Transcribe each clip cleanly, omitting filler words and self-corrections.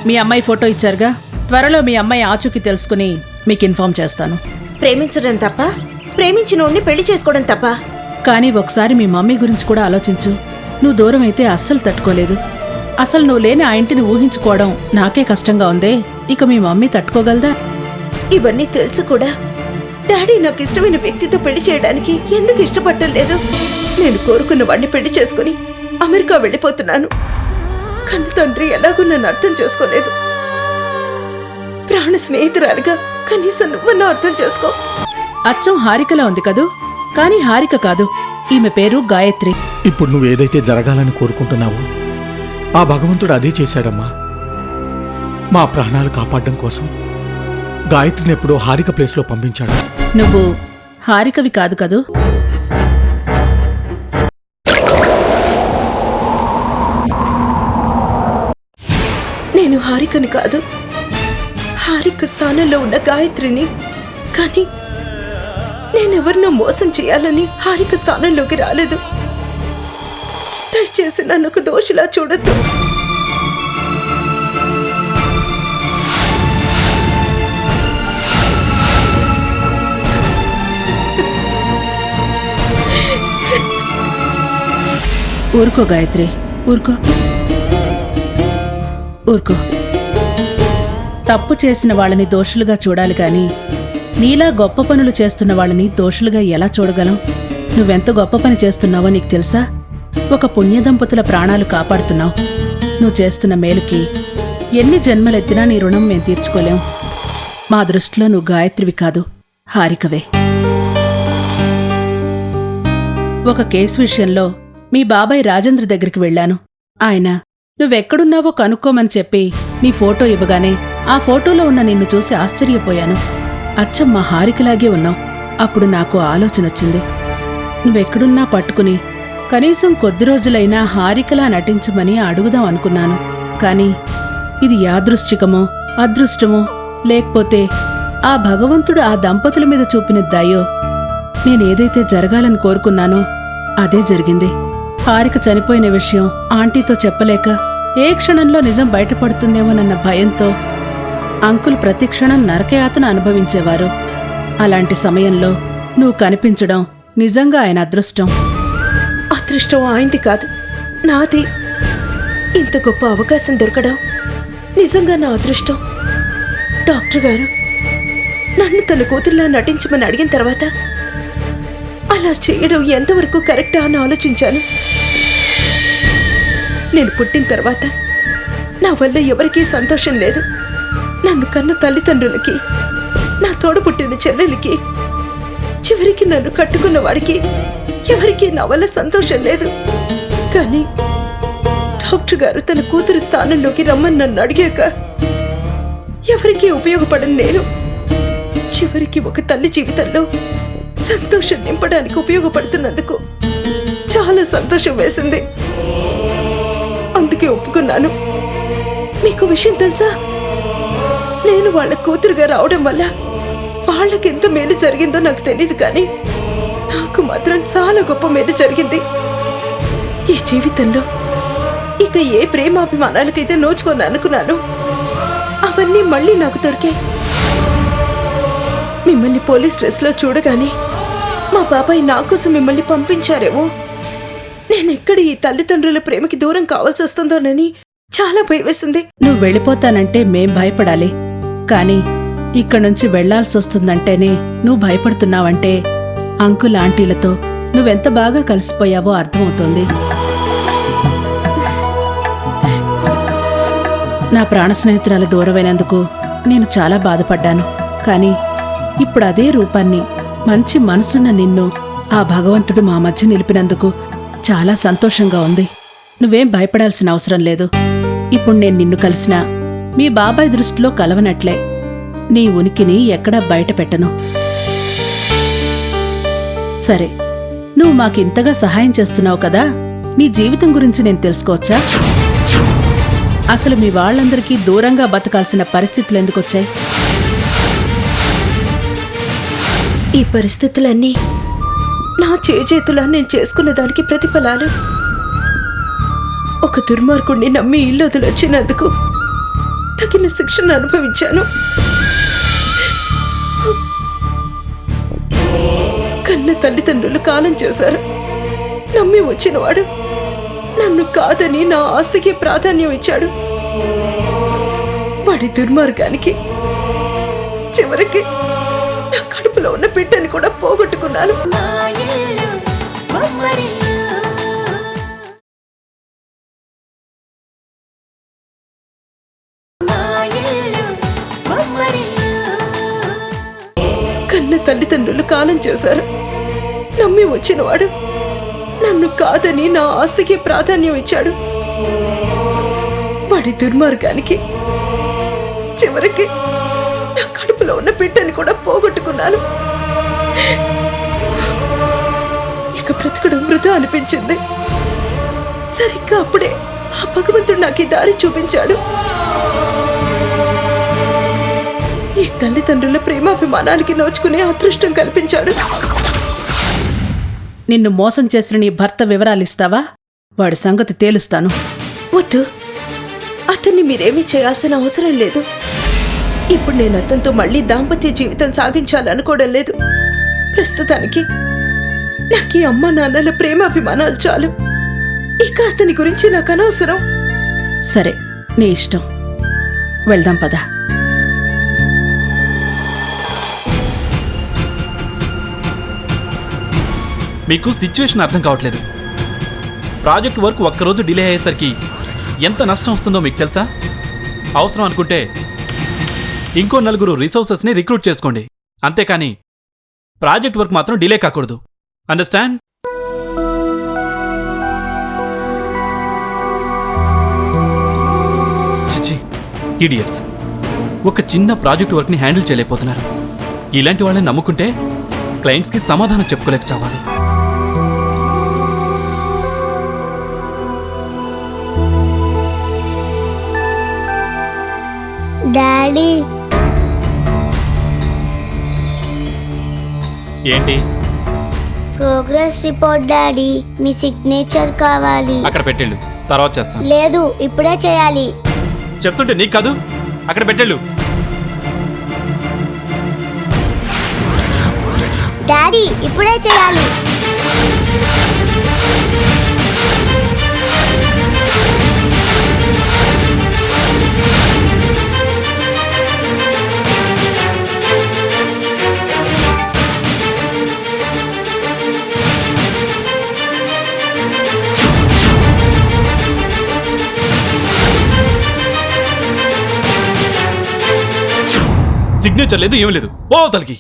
మీ అమ్మాయి ఫోటో ఇచ్చారుగా, త్వరలో మీ అమ్మాయి ఆచూకీ తెలుసుకుని మీకు ఇన్ఫార్మ్ చేస్తాను. ప్రేమించడం తప్ప, ప్రేమించినోడిని పెళ్లి చేసుకోవడం తప్ప. కానీ ఒకసారి మీ మమ్మీ గురించి కూడా ఆలోచించు. నువ్వు దూరం అయితే అస్సలు తట్టుకోలేదు. అసలు నువ్వు లేని ఆ ఇంటిని ఊహించుకోవడం నాకే కష్టంగా ఉందే, ఇక మీ మమ్మీ తట్టుకోగలదా? ఇవన్నీ తెలుసు కూడా డాడీ నాకు ఇష్టమైన వ్యక్తితో పెళ్లి చేయడానికి ఎందుకు ఇష్టపడటం లేదు? నేను కోరుకున్న వాడిని పెళ్లి చేసుకుని అమెరికా వెళ్ళిపోతున్నాను. కన్న తండ్రి ఎలాగో నన్ను అర్థం చేసుకోలేదు. ప్రాణ స్నేహితురాలుగా కనీసం నువ్వన్నా అర్థం చేసుకో. అచ్చం హారికలా ఉంది కదూ, కానీ హారిక కాదు, ఈమె పేరు గాయత్రి. ఇప్పుడు నువ్వు ఏదైతే జరగాలని కోరుకుంటున్నావో ఆ భగవంతుడు అదే చేశాడమ్మా. మా ప్రాణాలు కాపాడడం కోసం గాయత్రిని ఎప్పుడో హారిక ప్లేస్లో పంపించాడు. నువ్వు హారికవి కాదు కదూ? నేను హారికని కాదు, హారిక స్థానంలో ఉన్న గాయత్రిని. కానీ నేనెవరినో మోసం చేయాలని హారిక స్థానంలోకి రాలేదు. దయచేసి నన్ను ఒక దోషిలా చూడొద్దు. ఊరుకో గాయత్రి, ఊరుకో ఊరుకో. తప్పు చేసిన వాళ్ళని దోషులుగా చూడాలి కానీ నీలా గొప్ప పనులు చేస్తున్న వాళ్ళని దోషులుగా ఎలా చూడగలం? నువ్వెంత గొప్ప పని చేస్తున్నావో నీకు తెలుసా? ఒక పుణ్యదంపతుల ప్రాణాలు కాపాడుతున్నావు. నువ్వు చేస్తున్న మేలుకి ఎన్ని జన్మలెత్తినా నీ రుణం మేం తీర్చుకోలేం. మా దృష్టిలో నువ్వు గాయత్రివి కాదు, హారికవే. ఒక కేసు విషయంలో మీ బాబాయ్ రాజేంద్ర దగ్గరికి వెళ్ళాను. ఆయన నువ్వెక్కడున్నావో కనుక్కోమని చెప్పి నీ ఫోటో ఇవ్వగానే ఆ ఫోటోలో ఉన్న నిన్ను చూసి ఆశ్చర్యపోయాను. అచ్చం మా హారికలాగే ఉన్నావు. అప్పుడు నాకు ఆలోచనొచ్చింది. నువ్వెక్కడున్నా పట్టుకుని కనీసం కొద్ది రోజులైనా హారికలా నటించమని అడుగుదాం అనుకున్నాను. కాని ఇది యాదృశ్చికమో అదృష్టమో లేకపోతే ఆ భగవంతుడు ఆ దంపతుల మీద చూపిన దయో, నేనేదైతే జరగాలని కోరుకున్నానో అదే జరిగింది. హారిక చనిపోయిన విషయం ఆంటీతో చెప్పలేక ఏ క్షణంలో నిజం బయటపడుతుందేమోనన్న భయంతో అంకుల్ ప్రతి క్షణం నరకయాతన అనుభవించేవారు. అలాంటి సమయంలో నువ్వు కనిపించడం నిజంగా ఆయన అదృష్టం. అదృష్టం ఆయనది కాదు, నాది. ఇంత గొప్ప అవకాశం దొరకడం నిజంగా నా అదృష్టం. డాక్టర్ గారు నన్ను తన కూతురులా నటించమని అడిగిన తర్వాత అలా చేయడం ఎంతవరకు కరెక్టా అని ఆలోచించాను. నేను పుట్టిన తర్వాత నా వల్ల ఎవరికీ సంతోషం లేదు. నన్ను కన్న తల్లిదండ్రులకి, నా తోడు పుట్టిన చెల్లెలికి, చివరికి నన్ను కట్టుకున్న వాడికి ఎవరికీ నా వల్ల సంతోషం లేదు. కానీ డాక్టర్ గారు తన కూతురు స్థానంలోకి రమ్మని నన్ను అడిగాక ఎవరికీ ఉపయోగపడను నేను చివరికి ఒక తల్లి జీవితంలో సంతోషం నింపడానికి ఉపయోగపడుతున్నందుకు చాలా సంతోషం వేసింది. అందుకే ఒప్పుకున్నాను. మీకు విషయం తెలుసా? నేను వాళ్ళ కూతురుగా రావడం వల్ల వాళ్ళకెంత మేలు జరిగిందో నాకు తెలియదు, కానీ నాకు మాత్రం చాలా గొప్ప మేలు జరిగింది. ఈ జీవితంలో ఇక ఏ ప్రేమాభిమానాలకైతే నోచుకొని అనుకున్నాను అవన్నీ మళ్ళీ నాకు దొరికాయి. మిమ్మల్ని పోలీస్ డ్రెస్లో చూడగానే మా బాబాయ్ నా కోసం మిమ్మల్ని పంపించారేమో, నేనెక్కడ ఈ తల్లిదండ్రుల ప్రేమకి దూరం కావాల్సి వస్తుందోనని చాలా భయవేసింది. నువ్వు వెళ్ళిపోతానంటే మేం భయపడాలి, కానీ ఇక్కడ్నుంచి వెళ్లాల్సొస్తుందంటేనే నువ్వు భయపడుతున్నావంటే అంకుల్ ఆంటీలతో నువ్వెంత బాగా కలిసిపోయావో అర్థమవుతోంది. నా ప్రాణ స్నేహితురాలు దూరమైనందుకు నేను చాలా బాధపడ్డాను. కానీ ఇప్పుడు అదే రూపాన్ని, మంచి మనసున్న నిన్ను ఆ భగవంతుడు మా మధ్య నిలిపినందుకు చాలా సంతోషంగా ఉంది. నువ్వేం భయపడాల్సిన అవసరం లేదు. ఇప్పుడు నేను నిన్ను కలిసినా మీ బాబాయ్ దృష్టిలో కలవనట్లే. నీ ఉనికిని ఎక్కడా బయట పెట్టను. సరే, నువ్వు మాకింతగా సహాయం చేస్తున్నావు కదా, నీ జీవితం గురించి నేను తెలుసుకోవచ్చా? అసలు మీ వాళ్ళందరికీ దూరంగా బతకాల్సిన పరిస్థితులు ఎందుకొచ్చాయి? ఈ పరిస్థితులన్నీ నా చేతులా నేను చేసుకున్న దానికి ప్రతిఫలాలు. ఒక దుర్మార్గుణ్ణి నమ్మి ఇల్లు వదిలొచ్చినందుకు తగిన శిక్షను అనుభవించాను. కన్న తల్లిదండ్రులు కాలం చేశారు. నమ్మి వచ్చినవాడు నన్ను కాదని నా ఆస్తికి ప్రాధాన్యం ఇచ్చాడు. వాడి దుర్మార్గానికి చివరికి నా కడుపులో ఉన్న బిడ్డని కూడా పోగొట్టుకున్నాను. కన్న తల్లిదండ్రులు కాలం చేశారు. నమ్మి వచ్చినవాడు నన్ను కాదని నా ఆస్తికి ప్రాధాన్యం ఇచ్చాడు. వాడి దుర్మార్గానికి చివరికి నా కడుపులో ఉన్న బిడ్డని కూడా పోగొట్టుకున్నాను. ఇక బ్రతకడం వృధా అనిపించింది. సరిగ్గా అప్పుడే ఆ భగవంతుడు నాకు ఈ దారి చూపించాడు. ఈ తల్లిదండ్రుల ప్రేమాభిమానానికి నోచుకునే అదృష్టం కల్పించాడు. నిన్ను మోసం చేసిన నీ భర్త వివరాలిస్తావా? వాడి సంగతి తేలుస్తాను. వద్దు, అతన్ని మీరేమీ చేయాల్సిన అవసరం లేదు. ఇప్పుడు నేను అతనితో మళ్ళీ దాంపత్య జీవితం సాగించాలనుకోవడం లేదు. ప్రస్తుతానికి నాకు ఈ అమ్మ నాన్నల ప్రేమాభిమానాలు చాలు. ఇక అతని గురించి నాకు అనవసరం. సరే, నీ ఇష్టం. వెళ్దాం పద. మీకు సిచ్యువేషన్ అర్థం కావట్లేదు. ప్రాజెక్ట్ వర్క్ ఒక్కరోజు డిలే అయ్యేసరికి ఎంత నష్టం వస్తుందో మీకు తెలుసా? అవసరం అనుకుంటే ఇంకో 4 రిసోర్సెస్ని రిక్రూట్ చేసుకోండి. అంతేకాని ప్రాజెక్ట్ వర్క్ మాత్రం డిలే కాకూడదు. అండర్స్టాండ్? చిచ్చి, ఇడియట్స్. ఒక చిన్న ప్రాజెక్ట్ వర్క్ని హ్యాండిల్ చేయలేకపోతున్నారు. ఇలాంటి వాళ్ళని నమ్ముకుంటే క్లయింట్స్కి సమాధానం చెప్పుకోలేక చావాలి. డాడీ, ఏంటి? Progress report daddy. మీ సిగ్నేచర్ కావాలి. అక్కడ పెట్టేళ్ళు, తర్వాత చేస్తాను. లేదు, ఇప్పుడే చేయాలి. చెప్తుంటే నీకు కాదు, అక్కడ పెట్టేళ్ళు. డాడీ, ఇప్పుడే చేయాలి. సిగ్నేచర్ లేదు, ఏం లేదు. ఓ తలకి.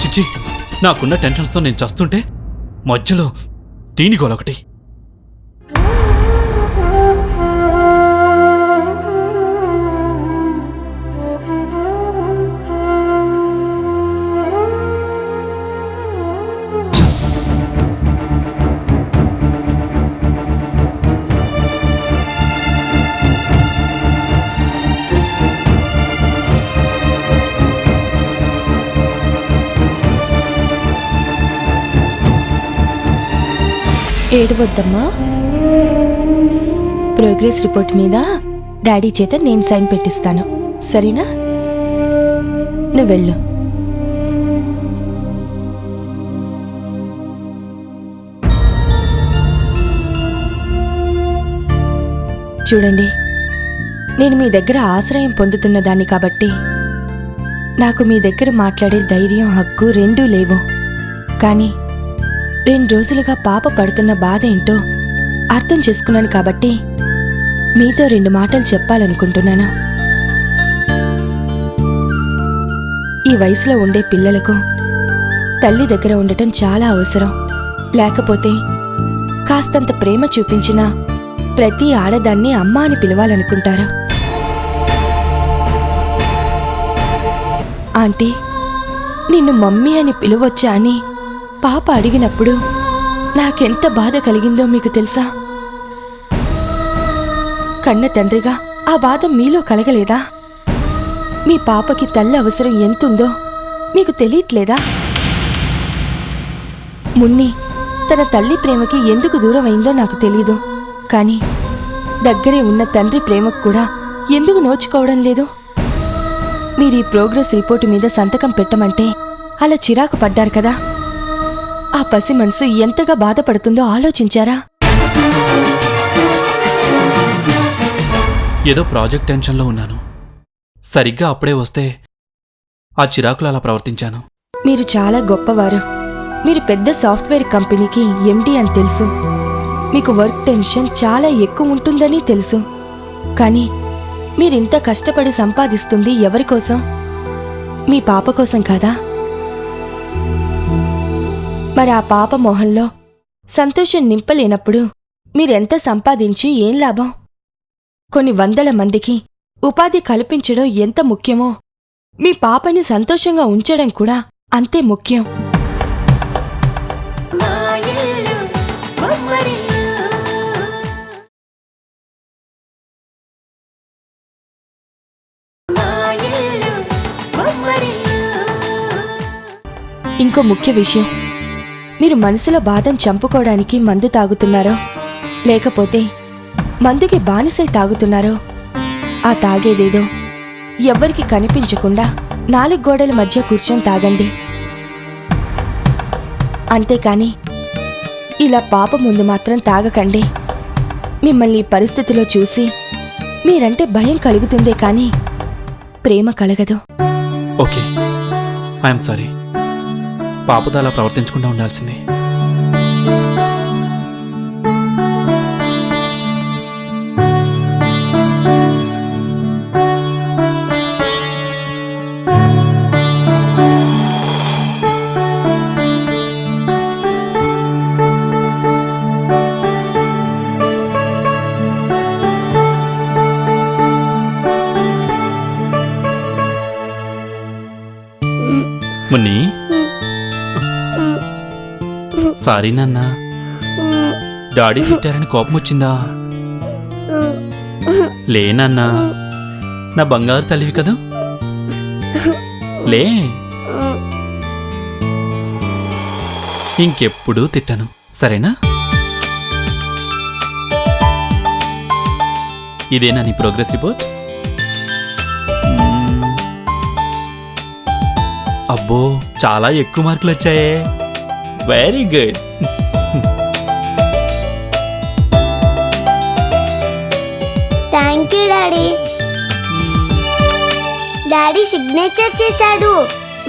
చిచ్చి, నాకున్న టెన్షన్స్తో నేను చస్తుంటే మధ్యలో దీని గోలొకటి. ఏడవద్దమ్మా. ప్రోగ్రెస్ రిపోర్ట్ మీద డాడీ చేత నేను సైన్ పెట్టిస్తాను, సరేనా? నువ్వు వెళ్ళు. చూడండి, నేను మీ దగ్గర ఆశ్రయం పొందుతున్న దాన్ని కాబట్టి నాకు మీ దగ్గర మాట్లాడే ధైర్యం, హక్కు రెండూ లేవు. కానీ 2 రోజులుగా పాప పడుతున్న బాధ ఏంటో అర్థం చేసుకున్నాను కాబట్టి మీతో 2 మాటలు చెప్పాలనుకుంటున్నాను. ఈ వయసులో ఉండే పిల్లలకు తల్లి దగ్గర ఉండటం చాలా అవసరం. లేకపోతే కాస్తంత ప్రేమ చూపించినా ప్రతి ఆడదాన్ని అమ్మ అని పిలవాలనుకుంటారు. ఆంటీ, నిన్ను మమ్మీ అని పిలవచ్చా అని పాప అడిగినప్పుడు నాకెంత బాధ కలిగిందో మీకు తెలుసా? కన్న తండ్రిగా ఆ బాధ మీలో కలగలేదా? మీ పాపకి తల్లి అవసరం ఎంతుందో మీకు తెలియట్లేదా? మున్ని తన తల్లి ప్రేమకి ఎందుకు దూరమైందో నాకు తెలీదు, కానీ దగ్గరే ఉన్న తండ్రి ప్రేమకు కూడా ఎందుకు నోచుకోవడం లేదు? మీరు ఈ ప్రోగ్రెస్ రిపోర్టు మీద సంతకం పెట్టమంటే అలా చిరాకు పడ్డారు కదా, ఆ పసి మనసు ఎంతగా బాధపడుతుందో ఆలోచించారా? ఏదో ప్రాజెక్ట్ టెన్షన్లో ఉన్నాను. సరిగ్గా అప్పుడే వస్తే ఆ చిరాకులు అలా ప్రవర్తించాను. మీరు చాలా గొప్పవారు. మీరు పెద్ద సాఫ్ట్వేర్ కంపెనీకి ఎండి అని తెలుసు. మీకు వర్క్ టెన్షన్ చాలా ఎక్కువ ఉంటుందని తెలుసు. కానీ మీరింత కష్టపడి సంపాదిస్తుంది ఎవరి కోసం? మీ పాప కోసం కాదా? మరి ఆ పాప మొహంలో సంతోషం నింపలేనప్పుడు మీరెంత సంపాదించి ఏం లాభం? కొన్ని వందల మందికి ఉపాధి కల్పించడం ఎంత ముఖ్యమో మీ పాపని సంతోషంగా ఉంచడం కూడా అంతే ముఖ్యం. ఇంకో ముఖ్య విషయం, మీరు మనసులో బాధను చంపుకోవడానికి మందు తాగుతున్నారో లేకపోతే మందుకి బానిసై తాగుతున్నారో ఆ తాగేదేదో ఎవ్వరికి కనిపించకుండా 4 గోడల మధ్య కూర్చొని తాగండి. అంతేకాని ఇలా పాప ముందు మాత్రం తాగకండి. మిమ్మల్ని ఈ పరిస్థితిలో చూసి మీరంటే భయం కలుగుతుందే కానీ ప్రేమ కలగదు. Okay, I'm sorry. పాపతో అలా ప్రవర్తించకుండా ఉండాల్సింది. మున్ని, సారీ నాన్న. డాడీ తిట్టారని కోపం వచ్చిందా? లేనన్నా, నా బంగారు తల్లివి కదా. లే, ఇంకెప్పుడు తిట్టాను, సరేనా? ఇదేనా నీ ప్రోగ్రెస్ రిపోర్ట్? అబ్బో, చాలా ఎక్కువ మార్కులు వచ్చాయే. Very good. Thank you daddy. Daddy signature చేశాడు.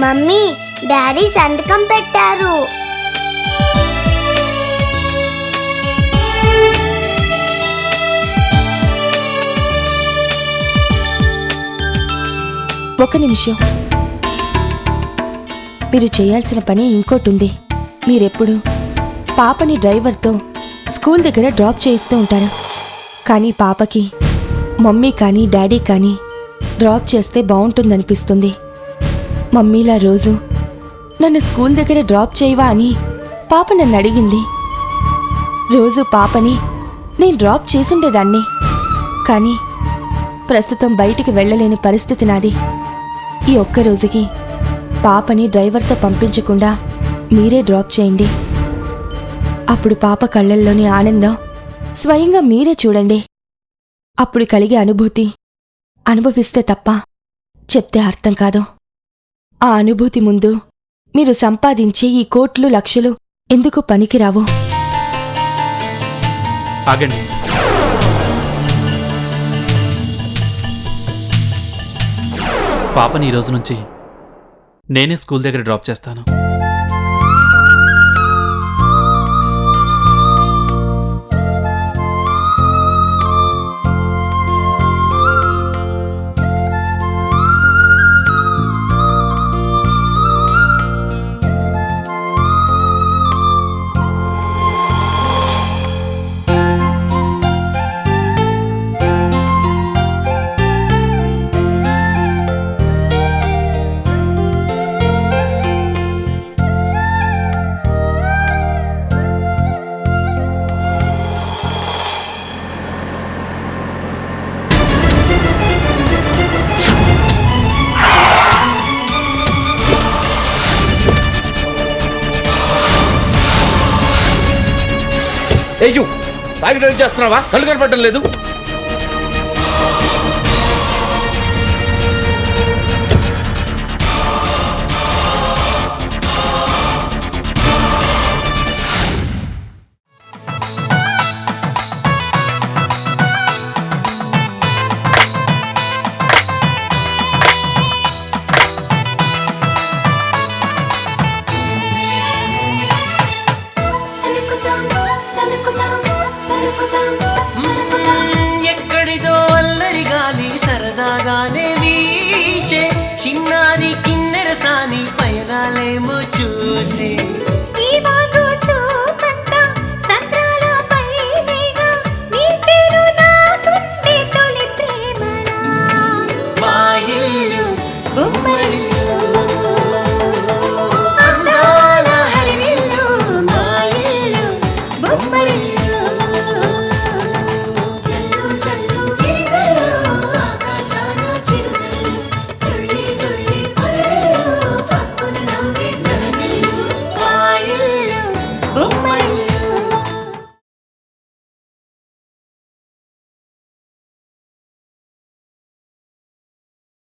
మమ్మీ, డాడీ సంతకం పెట్టారు. ఒక నిమిషం, మీరు చేయాల్సిన పని ఇంకోటుంది. మీరెప్పుడు పాపని డ్రైవర్తో స్కూల్ దగ్గర డ్రాప్ చేయిస్తూ ఉంటారు. కానీ పాపకి మమ్మీ కానీ డాడీ కానీ డ్రాప్ చేస్తే బాగుంటుందనిపిస్తుంది. మమ్మీలా రోజు నన్ను స్కూల్ దగ్గర డ్రాప్ చేయవా అని పాప నన్ను అడిగింది. రోజు పాపని నేను డ్రాప్ చేసుండేదాన్ని. కానీ ప్రస్తుతం బయటికి వెళ్ళలేని పరిస్థితి నాది. ఈ ఒక్కరోజుకి పాపని డ్రైవర్తో పంపించకుండా మీరే డ్రాప్ చేయండి. అప్పుడు పాప కళ్ళల్లోని ఆనందం స్వయంగా మీరే చూడండి. అప్పుడు కలిగే అనుభూతి అనుభవిస్తే తప్ప చెప్తే అర్థం కాదు. ఆ అనుభూతి ముందు మీరు సంపాదించే ఈ కోట్లు లక్షలు ఎందుకు పనికిరావు? ఆగండి. పాపని ఈ రోజు నుంచి నేనే స్కూల్ దగ్గర డ్రాప్ చేస్తాను. ఏయ్ తాగి డ్రైవ్ చేస్తున్నావా? కళ్ళు కనపడటం లేదు. ఎక్కడిదో అల్లరి గాలి సరదాగానే వీచే చిన్నారి కిన్నెరసాని పయనాలేమో చూసి